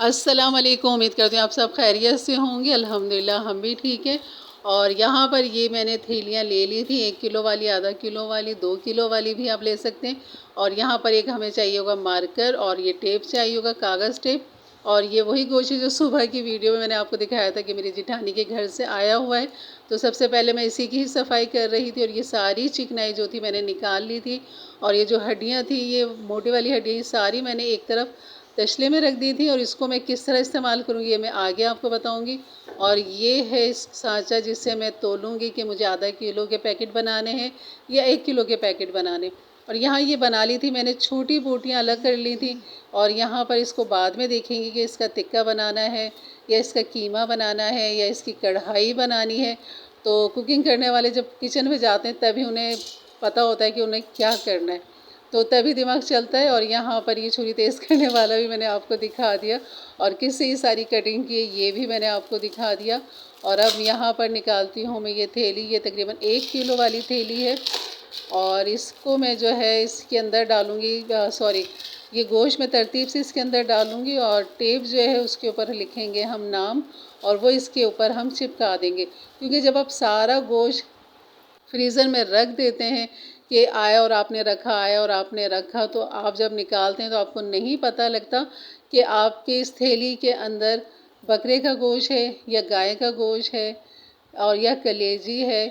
अस्सलाम वालेकुम। उम्मीद करती हूँ आप सब खैरियत से होंगे। अल्हम्दुलिल्लाह हम भी ठीक है। और यहाँ पर ये मैंने थैलियाँ ले ली थी, 1 किलो वाली, आधा किलो वाली, 2 किलो वाली भी आप ले सकते हैं। और यहाँ पर एक हमें चाहिए होगा मार्कर और ये टेप चाहिए होगा, कागज़ टेप। और ये वही गोश्त जो सुबह की वीडियो में मैंने आपको दिखाया था कि मेरी जिठानी के घर से आया हुआ है। तो सबसे पहले मैं इसी की ही सफाई कर रही थी और ये सारी चिकनाई जो थी मैंने निकाल ली थी। और ये जो हड्डियाँ थी, ये मोटी वाली हड्डियाँ, ये सारी मैंने एक तरफ तसले में रख दी थी। और इसको मैं किस तरह इस्तेमाल करूँगी ये मैं आगे आपको बताऊँगी। और ये है इस सांचा जिससे मैं तोलूँगी कि मुझे आधा किलो के पैकेट बनाने हैं या 1 किलो के पैकेट बनाने। और यहाँ ये बना ली थी मैंने, छोटी बोटियाँ अलग कर ली थी। और यहाँ पर इसको बाद में देखेंगे कि इसका टिक्का बनाना है या इसका कीमा बनाना है या इसकी कढ़ाई बनानी है। तो कुकिंग करने वाले जब किचन में जाते हैं तभी उन्हें पता होता है कि उन्हें क्या करना है, तो तभी दिमाग चलता है। और यहाँ पर ये छुरी तेज़ करने वाला भी मैंने आपको दिखा दिया और किससे ये सारी कटिंग की है ये भी मैंने आपको दिखा दिया। और अब यहाँ पर निकालती हूँ मैं ये थैली, ये तकरीबन 1 किलो वाली थैली है। और इसको मैं जो है इसके अंदर डालूँगी, सॉरी, ये गोश्त मैं तरतीब से इसके अंदर डालूँगी और टेप जो है उसके ऊपर लिखेंगे हम नाम और वो इसके ऊपर हम चिपका देंगे। क्योंकि जब आप सारा गोश्त फ्रीज़र में रख देते हैं कि आया और आपने रखा, आया और आपने रखा, तो आप जब निकालते हैं तो आपको नहीं पता लगता कि आपके इस थैली के अंदर बकरे का गोश्त है या गाय का गोश्त है और या कलेजी है।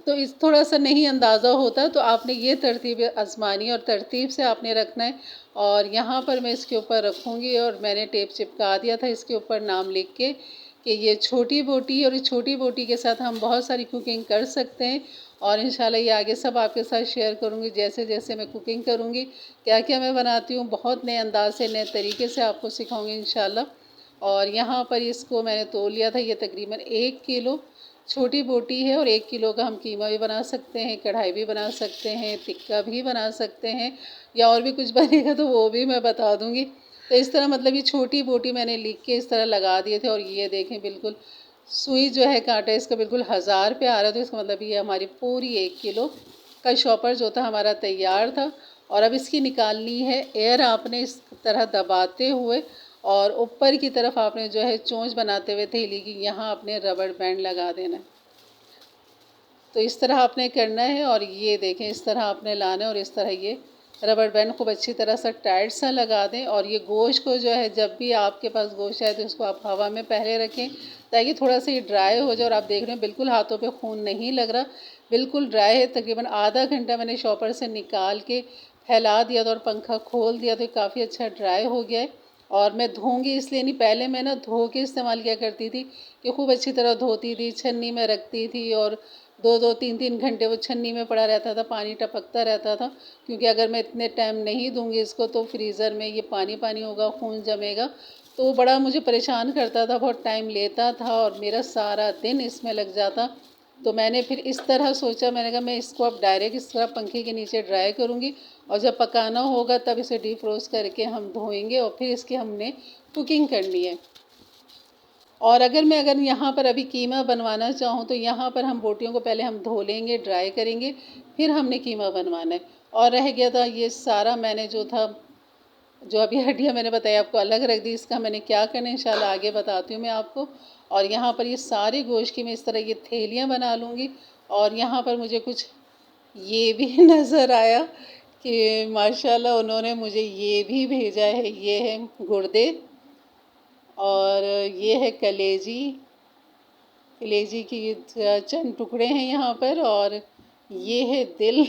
तो इस थोड़ा सा नहीं अंदाज़ा होता, तो आपने ये तरतीब आज़मानी और तरतीब से आपने रखना है। और यहाँ पर मैं इसके ऊपर रखूँगी और मैंने टेप चिपका दिया था इसके ऊपर नाम लिख के कि ये छोटी बोटी है। और इस छोटी बोटी के साथ हम बहुत सारी कुकिंग कर सकते हैं। और इंशाल्लाह ये आगे सब आपके साथ शेयर करूँगी, जैसे जैसे मैं कुकिंग करूँगी, क्या क्या मैं बनाती हूँ, बहुत नए अंदाज से, नए तरीके से आपको सिखाऊंगी इंशाल्लाह। और यहाँ पर इसको मैंने तोल लिया था, ये तकरीबन 1 किलो छोटी बोटी है। और 1 किलो का हम कीमा भी बना सकते हैं, कढ़ाई भी बना सकते हैं, टिक्का भी बना सकते हैं, या और भी कुछ बनेगा तो वो भी मैं बता दूँगी। तो इस तरह मतलब ये छोटी बोटी मैंने लिख के इस तरह लगा दिए थे। और ये देखें बिल्कुल सुई जो है, कांटा इसका बिल्कुल 1000 पे आ रहा था। तो इसका मतलब ये हमारी पूरी 1 किलो का शॉपर जो था हमारा तैयार था। और अब इसकी निकालनी है एयर, आपने इस तरह दबाते हुए और ऊपर की तरफ आपने जो है चोंच बनाते हुए थैली की यहाँ आपने रबड़ बैंड लगा देना है। तो इस तरह आपने करना है और ये देखें इस तरह आपने लाना है और इस तरह ये रबड़ बैंड खूब अच्छी तरह से टाइट सा लगा दें। और ये गोश्त को जो है जब भी आपके पास गोश्त आए तो इसको आप हवा में पहले रखें ताकि थोड़ा सा ये ड्राई हो जाए। और आप देख रहे हैं बिल्कुल हाथों पे खून नहीं लग रहा, बिल्कुल ड्राई है। तकरीबन आधा घंटा मैंने शॉपर से निकाल के फैला दिया था और पंखा खोल दिया तो काफ़ी अच्छा ड्राई हो गया है। और मैं धोऊंगी इसलिए नहीं, पहले मैं ना धो के इस्तेमाल किया करती थी कि खूब अच्छी तरह धोती थी, छन्नी में रखती थी और 2-2 3-3 घंटे वो छन्नी में पड़ा रहता था, पानी टपकता रहता था। क्योंकि अगर मैं इतने टाइम नहीं दूंगी इसको तो फ्रीज़र में ये पानी पानी होगा, खून जमेगा, तो वो बड़ा मुझे परेशान करता था, बहुत टाइम लेता था और मेरा सारा दिन इसमें लग जाता। तो मैंने फिर इस तरह सोचा, मैंने कहा मैं इसको अब डायरेक्ट इस तरह पंखे के नीचे ड्राई करूँगी और जब पकाना होगा तब इसे डीफ्रोस्ट करके हम धोएंगे और फिर इसकी हमने कुकिंग करनी है। और अगर यहाँ पर अभी कीमा बनवाना चाहूँ तो यहाँ पर हम बोटियों को पहले हम धो लेंगे, ड्राई करेंगे, फिर हमने कीमा बनवाना है। और रह गया था ये सारा, मैंने जो था, जो अभी हड्डियाँ मैंने बताया आपको अलग रख दी, इसका मैंने क्या करना है इंशाल्लाह आगे बताती हूँ मैं आपको। और यहाँ पर ये सारे गोश्त की मैं इस तरह ये थैलियाँ बना लूँगी। और यहाँ पर मुझे कुछ ये भी नज़र आया कि माशाल्लाह उन्होंने मुझे ये भी भेजा है, ये है गुर्दे और ये है कलेजी, कलेजी की चंद टुकड़े हैं यहाँ पर। और ये है दिल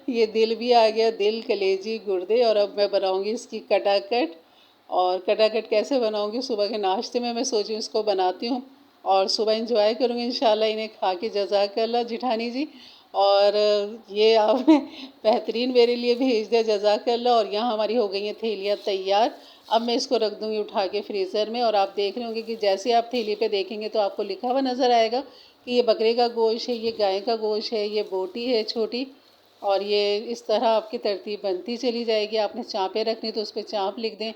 ये दिल भी आ गया, दिल, कलेजी, गुर्दे। और अब मैं बनाऊँगी इसकी कटाकट। और कटाकट कैसे बनाऊँगी, सुबह के नाश्ते में मैं सोची इसको बनाती हूँ और सुबह इंजॉय करूँगी इंशाल्लाह इन्हें खा के। जज़ाकल्लाह जिठानी जी। और ये आपने बेहतरीन मेरे लिए भेज दिया, जज़ाकल्लाह। और यहाँ हमारी हो गई हैं थैलियाँ तैयार। अब मैं इसको रख दूँगी उठा के फ्रीज़र में। और आप देख रहे होंगे कि जैसे आप थैली पे देखेंगे तो आपको लिखा हुआ नज़र आएगा कि ये बकरे का गोश्त है, ये गाय का गोश्त है, ये बोटी है छोटी। और ये इस तरह आपकी तरतीब बनती चली जाएगी। आपने चाँपें रखनी तो उस पर चाँप लिख दें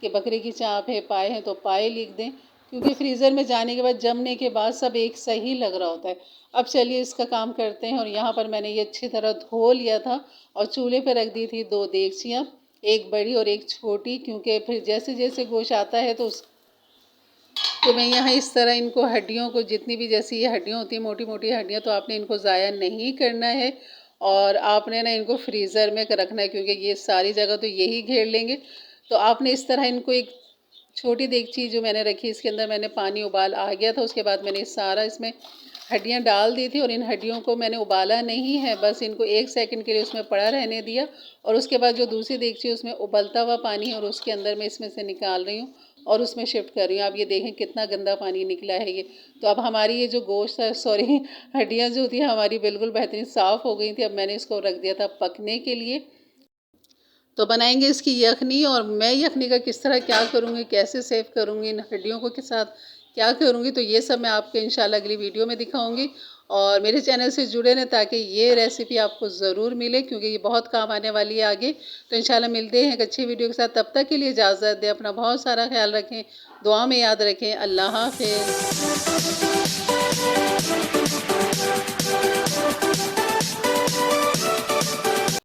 कि बकरे की चाँप है, पाए हैं तो पाए लिख दें, क्योंकि फ्रीज़र में जाने के बाद जमने के बाद सब एक सही लग रहा होता है। अब चलिए इसका काम करते हैं। और यहाँ पर मैंने ये अच्छी तरह धो लिया था और चूल्हे पर रख दी थी 2 देगचियाँ, एक बड़ी और एक छोटी, क्योंकि फिर जैसे जैसे गोश्त आता है तो मैं यहाँ इस तरह इनको हड्डियों को, जितनी भी जैसी ये हड्डियाँ होती हैं मोटी मोटी हड्डियाँ, तो आपने इनको ज़ाया नहीं करना है और आपने ना इनको फ्रीज़र में रखना है, क्योंकि ये सारी जगह तो यही घेर लेंगे। तो आपने इस तरह इनको एक छोटी देगची जो मैंने रखी, इसके अंदर मैंने पानी उबाल आ गया था, उसके बाद मैंने सारा इसमें हड्डियाँ डाल दी थी और इन हड्डियों को मैंने उबाला नहीं है, बस इनको 1 सेकंड के लिए उसमें पड़ा रहने दिया। और उसके बाद जो दूसरी देगची है उसमें उबलता हुआ पानी है और उसके अंदर मैं इसमें से निकाल रही हूँ और उसमें शिफ्ट कर रही हूँ। आप ये देखें कितना गंदा पानी निकला है ये। तो अब हमारी ये जो गोश्त है, सॉरी, हड्डियाँ जो थी हमारी बिल्कुल बेहतरीन साफ़ हो गई थी। अब मैंने इसको रख दिया था पकने के लिए। तो बनाएंगे इसकी यखनी, और मैं यखनी का किस तरह क्या करूँगी, कैसे सेव करूँगी इन हड्डियों को के साथ, क्या करूँगी, तो ये सब मैं आपको इंशाल्लाह अगली वीडियो में दिखाऊंगी। और मेरे चैनल से जुड़े रहें ताकि ये रेसिपी आपको ज़रूर मिले, क्योंकि ये बहुत काम आने वाली है आगे। तो इंशाल्लाह मिलते हैं एक अच्छी वीडियो के साथ, तब तक के लिए इजाज़त दें, अपना बहुत सारा ख्याल रखें, दुआ में याद रखें। अल्लाह हाफ़िज़।